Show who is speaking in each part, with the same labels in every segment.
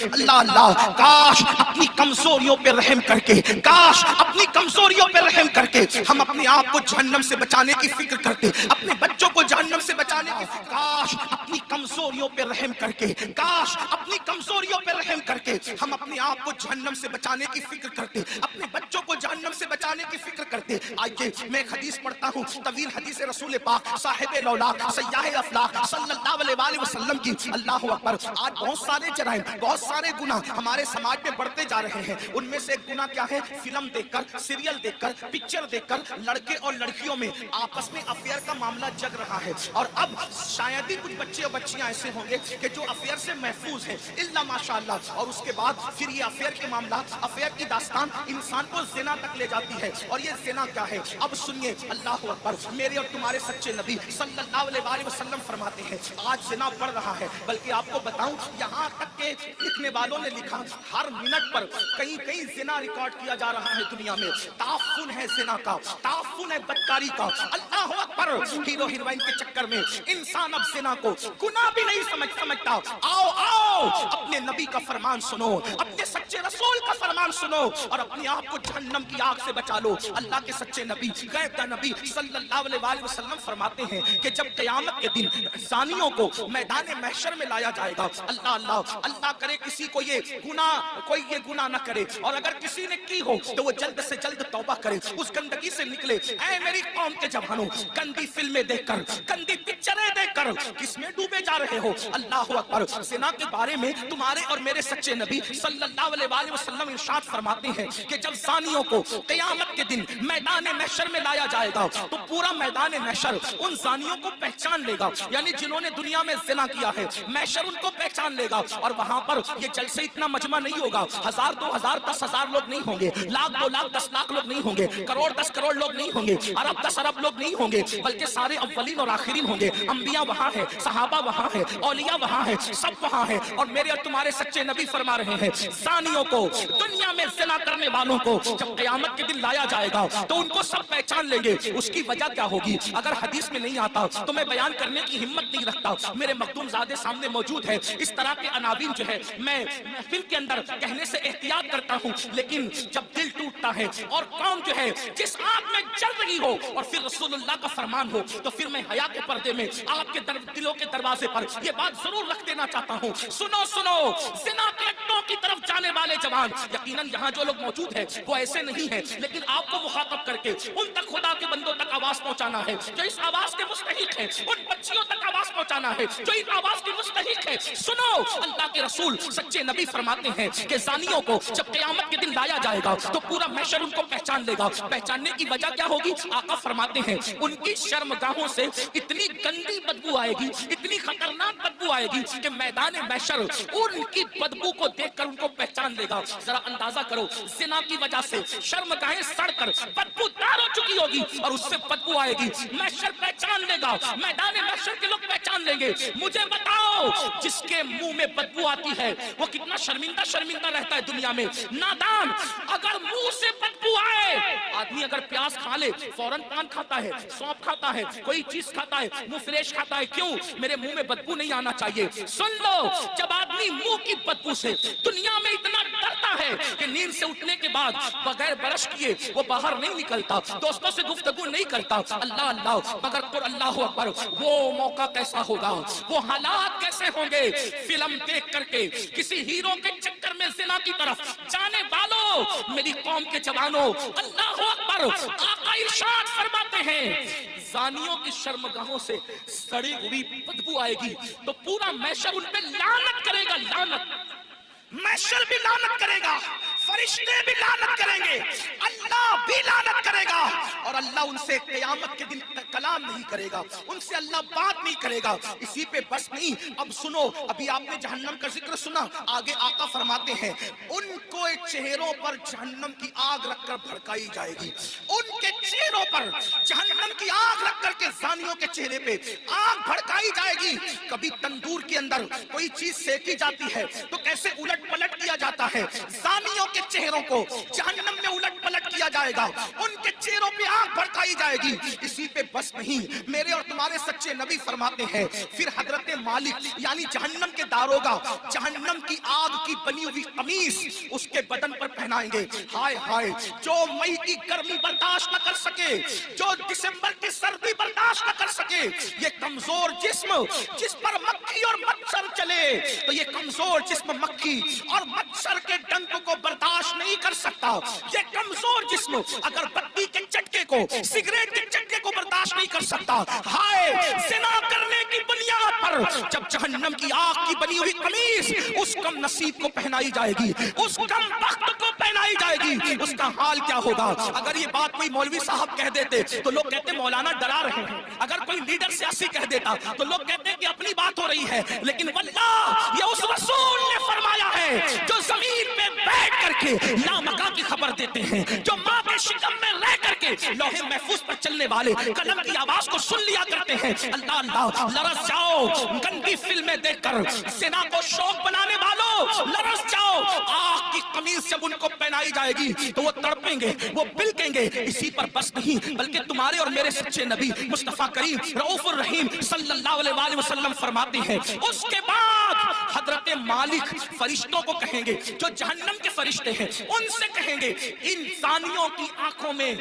Speaker 1: اللہ اللہ کاش اپنی کمزوریوں پہ رحم کر کے، کاش اپنی کمزوریوں پہ رحم کر کے ہم اپنے آپ کو جہنم سے بچانے کی فکر کرتے، اپنے بچوں کو جہنم سے بچانے کی فکر، کاش اپنی کمزوریوں پہ رحم کر کے، کاش اپنی کمزوریوں پہ رحم کر کے ہم اپنے آپ کو جہنم سے بچانے کی فکر کرتے، اپنے بچوں کو جہنم سے بچانے کی فکر کرتے۔ آئیے میں ایک حدیث پڑھتا ہوں، طویل حدیث رسول پاک صاحب لولاک سیاح افلاق صلی اللہ علیہ وسلم کی۔ اللہ اکبر، آج بہت سارے جرائم، بہت سارے گناہ ہمارے سماج میں بڑھتے جا رہے ہیں۔ ان میں سے ایک گناہ کیا ہے؟ فلم دیکھ کر، سیریل دیکھ کر، پکچر دیکھ کر لڑکے اور لڑکیوں میں آپس میں افیئر کا معاملہ جگ رہا ہے۔ اور اب شاید ہی کچھ بچے اور بچیاں ایسے ہوں گے کہ جو افیئر سے محفوظ ہیں، الا ماشاءاللہ۔ اور اس کے بعد پھر یہ افیئر کے معاملات، افیئر کی داستان انسان کو زنا تک لے جاتی ہے۔ اور یہ زنا کیا ہے؟ اب سنیے، اللہ اکبر، میرے اور تمہارے سچے نبی صلی اللہ علیہ وسلم فرماتے ہیں آج زنا بڑھ رہا ہے۔ بلکہ آپ کو بتاؤں، یہاں تک کہ لکھنے والوں نے لکھا ہر منٹ پر کہیں کہیں زنا ریکارڈ کیا جا رہا ہے دنیا میں۔ تعفن ہے زنا کا، تعفن ہے بدکاری کا۔ اللہ اکبر، ہیرو ہیروئن کے چکر میں انسان اب زنا کو گناہ بھی نہیں سمجھتا۔ آؤ آؤ، اپنے نبی کا فرمان سنو، اپنے سچے رسول کا فرمان سنو اور اپنے آپ کو جہنم کی آگ سے بچا لو۔ اللہ کے سچے نبی، غیب کا نبی صلی اللہ علیہ وسلم فرماتے ہیں کہ جب قیامت کے دن زانیوں کو میدان محشر میں لایا جائے گا، اللہ اللہ اللہ کرے کسی کو کوئی یہ گناہ نہ کرے، اور اگر کسی نے کی ہو تو وہ جلد سے جلد توبہ کرے، اس گندگی سے نکلے۔ اے میری قوم کے جوانوں، گندی فلمیں دیکھ کر، گندی پکچریں دیکھ کر کس میں ڈوبے جا رہے ہو؟ اللہ اکبر، زنا کے بارے میں تمہارے اور میرے سچے نبی صلی اللہ علیہ وسلم ارشاد فرماتے ہیں کہ جب زانیوں کو قیامت کے دن میدان محشر میں لایا جائے گا تو پورا میدان محشر ان زانیوں کو پہچان لے گا، یعنی جنہوں نے دنیا میں زنا کیا ہے، محشر ان کو پہچان لے گا۔ اور وہاں پر یہ جلسے اتنا مجمع نہیں ہوگا، 1000 2000 10,000 لوگ نہیں ہوں گے، 1,00,000 2,00,000 10,00,000 لوگ نہیں ہوں گے، کروڑ 10 کروڑ لوگ نہیں ہوں گے، ارب 10 ارب لوگ نہیں ہوں گے، بلکہ سارے اولین اور آخرین ہوں گے۔ انبیاء وہاں ہیں، صحابہ وہاں ہیں، اولیاء وہاں ہیں، سب وہاں ہیں۔ اور میرے اور تمہارے سچے نبی فرما رہے ہیں زانیوں کو، دنیا میں زنا کرنے والوں کو جب قیامت کے دن لایا جائے گا تو ان کو سب پہچان لیں گے۔ اس کی وجہ کیا ہوگی؟ اگر حدیث میں نہیں آتا تو میں بیان کرنے کی ہمت نہیں رکھتا، میرے مخدوم زادے سامنے موجود ہے۔ اس طرح کے عناوین جو ہے میں محفل کے اندر کہنے سے احتیاط کرتا ہوں، لیکن جب دل ٹوٹتا ہے اور قوم جو ہے جس آگ میں جل رہی ہو اور پھر رسول اللہ کا فرمان ہو، تو پھر میں حیا کے پردے میں آپ کے دلوں کے دروازے پر یہ بات ضرور رکھ دینا چاہتا ہوں، سنو سنو، زنا کے اڈوں کی طرف جانے والے جوان، یقیناً یہاں جو لوگ موجود ہیں وہ ایسے نہیں ہیں، لیکن آپ کو مخاطب کر کے ان تک خدا کے بندوں تک آواز پہنچانا ہے جو اس آواز کے مستحق ہیں، ان بچیوں تک آواز پہنچانا ہے جو اس آواز کے مستحق ہے۔ سنو، اللہ کے رسول سچے نبی فرماتے ہیں کہ زانیوں کو جب قیامت کے دن لایا جائے گا تو پورا محشر ان کو پہچان لے گا۔ پہچاننے کی وجہ کیا ہوگی؟ آقا فرماتے ہیں ان کی شرمگاہوں سے اتنی گندی بدبو آئے گی، اتنی خطرناک بدبو آئے گی کہ میدان محشر ان کی بدبو کو دیکھ کر ان کو پہچان لے گا۔ ذرا اندازہ کرو، زنا کی وجہ سے شرمگاہیں سڑ کر بدبو دار ہو چکی ہوگی اور اس سے بدبو آئے گی، محشر پہچان لے گا، میدان محشر کے لوگ پہچان لیں گے۔ مجھے بتاؤ، جس کے منہ میں بدبو آتی ہے وہ کتنا شرمندہ رہتا ہے دنیا میں۔ نادان، اگر منہ سے بدبو آئے، آدمی اگر پیاز کھا لے فوراً پان کھاتا ہے، سونپ کھاتا ہے، کوئی چیز کھاتا ہے، منہ فریش کھاتا ہے، کیوں؟ میرے منہ میں بدبو نہیں آنا چاہیے۔ سن لو، جب آدمی منہ کی بدبو سے دنیا میں اتنا ڈرتا ہے کہ نیند سے اٹھنے کے بعد بغیر برش کیے وہ باہر نہیں نکلتا، دوستوں سے گفتگو نہیں کرتا، اللہ اللہ، مگر قر اللہ اکبر، وہ موقع کیسا ہوگا، وہ حالات کیسے ہوں گے؟ فلم دیکھ کر کے کسی ہیرو کے چکر میں زنا کی طرف جانے والوں، میری قوم کے جوانوں، اللہ اکبر، آقا ارشاد فرماتے ہیں زانیوں کی شرمگاہوں سے سڑی ہوئی بدبو آئے گی تو پورا محشر ان پہ لعنت کرے گا، لعنت، محشر بھی لعنت کرے گا، فرشتے بھی لعنت کریں گے، اللہ بھی لعنت کرے گا، اور اللہ ان سے قیامت کے دن کلام نہیں کرے گا، ان سے اللہ بات نہیں کرے گا۔ اسی پہ بس نہیں، اب سنو، ابھی آپ نے جہنم کا ذکر سنا، آگے آقا فرماتے ہیں ان کو چہروں پر جہنم کی آگ رکھ کر بھڑکائی جائے گی، ان کے چہروں پر جہنم کی آگ رکھ کر کے زانیوں کے چہرے پہ آگ بھڑکائی جائے گی۔ کبھی تندور کے اندر کوئی چیز سینکی جاتی ہے تو کیسے الٹ پلٹ کیا جاتا ہے، زانیوں کے چہروں کو جہنم میں الٹ پلٹ کیا جاتا جائے گا, ان کے چہروں پہ آنکھ بھڑکائی جائے گی. اسی پہ بس نہیں, میرے اور تمہارے سچے نبی فرماتے ہیں پھر حضرت مالک یعنی جہنم کے داروغہ جہنم کی آگ کی بنی ہوئی قمیص اس کے بدن پر پہنائیں گے. ہائے ہائے, جو مئی کی گرمی برداشت نہ کر سکے, جو دسمبر کی سردی برداشت نہ کر سکے, یہ کمزور جسم جس پر مکھی اور مچھر چلے, تو یہ کمزور جسم مکھی اور مچھر کے ڈنک کو برداشت نہیں کر سکتا. یہ کمزور جسم اگر بتی کے چٹکے کو, سگریٹ کے چٹکے کو برداشت نہیں کر سکتا. ہائے, زنا کرنے کی بنیاد پر جب جہنم کی آگ کی بنی ہوئی قمیص اس کم نصیب کو پہنائی جائے گی, اس کم بخت کو پہنائی جائے گی, اس کا حال کیا ہوگا؟ اگر یہ بات کوئی مولوی صاحب کہہ دیتے تو لوگ کہتے مولانا ڈرا رہے ہیں. اگر کوئی لیڈر سیاسی کہہ دیتا تو لوگ کہتے کہ اپنی بات ہو رہی ہے. لیکن واللہ یہ اس رسول نے فرمایا ہے جو زمین پہ بیٹھ کر کے لامکا کی خبر دیتے ہیں, جو ماں کے شکم میں رہ کر کے لوح محفوظ پر چلنے والے قلم کی آواز کو سن لیا کرتے ہیں. اللہ اللہ, لرز جاؤ گندی فلمیں دیکھ کر, زنا کو شوق بنانے والوں لرز جاؤ. آگ کی قمیص جب ان کو پہنائی جائے گی تو وہ تڑپیں گے, وہ بلکیں گے. اسی پر بس نہیں بلکہ تمہارے اور میرے سچے نبی مصطفیٰ کریم رؤوف الرحیم صلی اللہ علیہ وآلہ وسلم فرماتے ہیں اس کے بعد حضرت مالک فرشتوں کو کہیں گے, جو جہنم کے فرشتے ہیں ان سے کہیں گے انسانیوں کی آنکھوں میں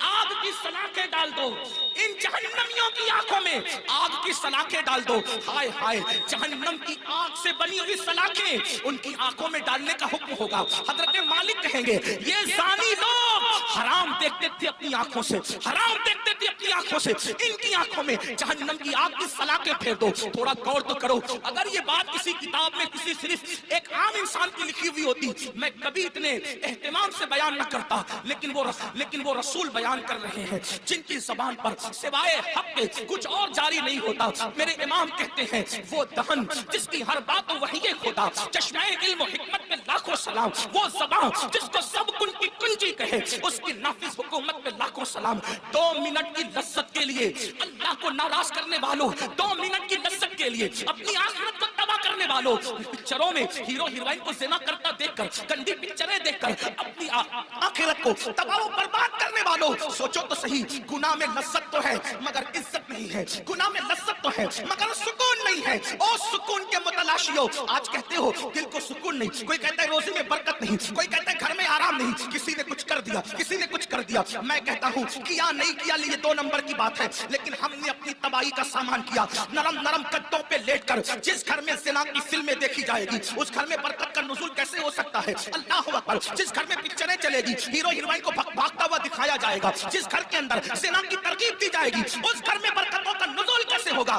Speaker 1: آگ کی سلاخیں ڈال دو, ان جہنمیوں کی آنکھوں میں آگ کی سلاخیں ڈال دو. ہائے ہائے, جہنم کی آگ سے بنی ہوئی سلاخیں ان کی آنکھوں میں ڈالنے کا حکم ہوگا. حضرت مالک کہیں گے یہ زانی لوگ حرام دیکھتے تھے اپنی آنکھوں سے, حرام دیکھتے تھے اپنی آنکھوں سے, ان کی آنکھوں میں جہنم کی آگ کی سلاخیں پھیر دو. تھوڑا غور تو کرو, اگر یہ بات کسی کتاب میں کسی صرف ایک عام انسان کی لکھی ہوئی ہوتی میں کبھی اتنے اہتمام سے بیان نہ کرتا, لیکن وہ رسول بیان کر رہے ہیں جن کی زبان پر سوائے حق کے کچھ اور جاری نہیں ہوتا. میرے امام کہتے ہیں وہ دہن جس کی ہر بات وحی خدا, چشمہ علم و حکمت پہ لاکھوں سلام, وہ زبان جس کو سب کن کی کنجی کہے اس کی نافذ حکومت پہ لاکھوں سلام. 2 منٹ کی لذت کے لیے اللہ کو ناراض کرنے والوں, 2 منٹ کی لذت کے لیے اپنی آخرت کو تباہ کرنے والوں, پکچروں میں ہیرو ہیروئن کو زنا کرتا دیکھ کر, گندی پکچریں دیکھ کر اپنی آخرت کو تباہ و برباد کرنے والوں, سوچو تو صحیح, گناہ میں لذت تو ہے مگر عزت نہیں ہے, گناہ میں لذت تو ہے مگر سکون نہیں ہے. او سکون کے متلاشیوں, آج کہتے ہو دل کو سکون نہیں, کوئی کہتا ہے روزی میں برکت نہیں, کوئی کہتا ہے گھر میں آرام نہیں, کسی نے کچھ کر دیا, کسی نے کچھ کر دیا. میں کہتا ہوں کیا نہیں کیا یہ 2 نمبر کی بات ہے, لیکن ہم نے اپنی تباہی کا سامان کیا. نرم نرم گدوں پہ لیٹ کر جس گھر میں زنا کی فلمیں دیکھی جائے گی اس گھر میں برکت کا نزول کیسے ہو سکتا ہے؟ اللہ اکبر. جس گھر میں پکچریں چلے گی, ہیرو ہیروئن کو بھاگتا ہوا دکھایا جائے گا, جس گھر کے اندر زنا کی ترغیب دی جائے گی اس گھر میں برکتوں کا نزول کیسے ہوگا؟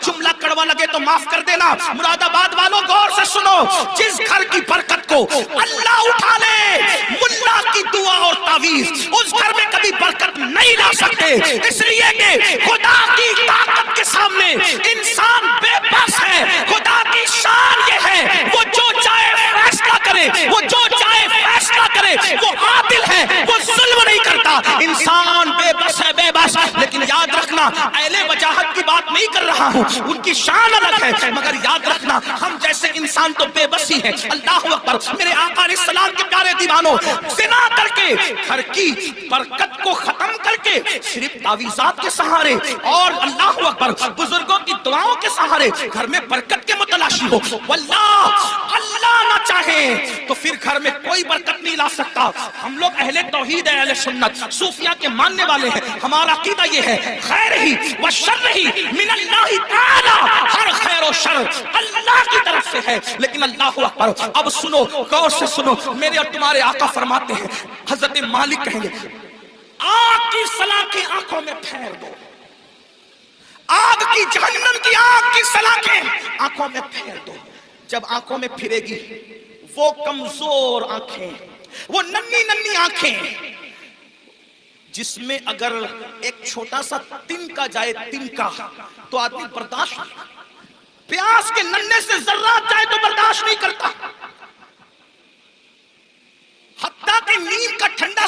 Speaker 1: جملہ کڑوا لگے تو معاف کر دینا, مراد آباد والوں غور سے سنو. جس گھر کی برکت کو اللہ اٹھا لے ملا کی دعا اور تعویذ, اس گھر میں کبھی برکت نہیں لا سکتے, اس لیے کہ خدا کی طاقت کے سامنے انسان بے بس ہے. خدا کی شان یہ ہے وہ جو چاہے فیصلہ کرے, وہ جو چاہے فیصلہ کرے, وہ عادل ہے, وہ ظلم نہیں کرتا. انسان بے بس ہے, بے بس. لیکن یاد رکھنا اہل وجاہت کی بات نہیں کر رہا ہوں, ان کی شان الگ ہے, مگر یاد رکھنا ہم جیسے انسان تو بے بس ہی ہے. اللہ اکبر. میرے آقا علیہ السلام کے پیارے دیوانوں, زنا کر کے گھر کی برکت کو ختم کر کے صرف تعویذات کے سہارے اور اللہ اکبر بزرگوں کی دعاؤں کے سہارے گھر میں برکت کے متلاشی ہو, واللہ اللہ نہ چاہے تو پھر گھر میں کوئی برکت نہیں لا سکتا. ہم لوگ اہل توحید ہے, اہل سنت صوفیہ کے ماننے والے ہیں. ہمارا عقیدہ یہ ہے خیر ہی و شر ہی من اللہ تعالی, ہر خیر و شر اللہ کی طرف سے ہے. لیکن اللہ اکبر, اب سنو, غور سے سنو, میرے اور تمہارے آقا فرماتے ہیں, حضرت مالک کہیں گے آگ کی سلاخیں آنکھوں میں پھیر دو, آگ کی جہنم کی آگ کی سلاخیں آنکھوں میں پھیر دو. جب آنکھوں میں پھرے گی وہ کمزور آنکھیں, وہ ننھی ننھی آنکھیں جس میں اگر ایک چھوٹا سا تنکا جائے, تنکا تو آدمی برداشت نہیں, پیاس کے ننھے سے ذرات جائے تو برداشت نہیں کرتا, حتیٰ کہ نیند کا ٹھنڈا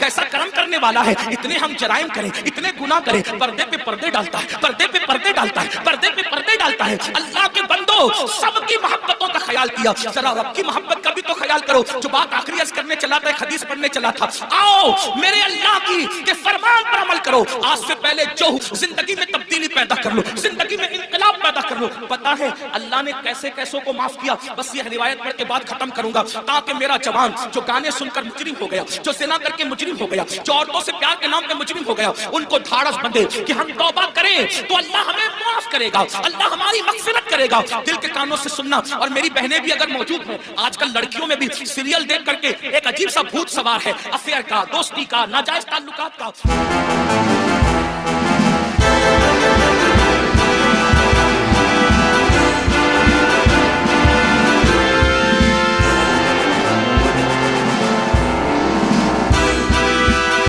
Speaker 1: کیسا کرم کرنے والا ہے. اتنے ہم جرائم کریں, اتنے گناہ کریں, پردے پہ پردے ڈالتا ہے, پردے پہ پردے ڈالتا ہے, پردے پہ پردے ڈالتا ہے. اللہ کے بندو, سب کی محبتوں کا خیال کیا, ذرا رب کی محبت کا بھی تو خیال کرو. جو بات آخری عرض کرنے چلا تھا, حدیث پڑھنے چلا تھا, آؤ میرے اللہ کی کہ فرمان پر عمل کرو. آج سے پہلے جو زندگی میں تبدیلی پیدا کر لو, زندگی میں انقلاب پیدا کر لو. پتا ہے اللہ نے کیسے کیسوں کو معاف کیا. بس یہ روایت پڑھ کے بعد ختم کروں گا, تاکہ میرا جوان جو گانے سن کر مجرم ہو گیا, جو زنا کر کے مجرم ہو گیا, جو عورتوں سے پیار کے نام پہ مجرم ہو گیا, ان کو دھاڑس بندے کہ ہم توبہ کریں تو اللہ ہمیں معاف کرے گا, اللہ ہماری مغفرت کرے گا. دل کے کانوں سے سننا. اور میری بہنیں بھی اگر موجود ہیں, آج کل لڑکیوں میں بھی سیریل دیکھ کر کے ایک عجیب سا بھوت سوار ہے, افیئر کا, دوستی کا, ناجائز تعلقات کا.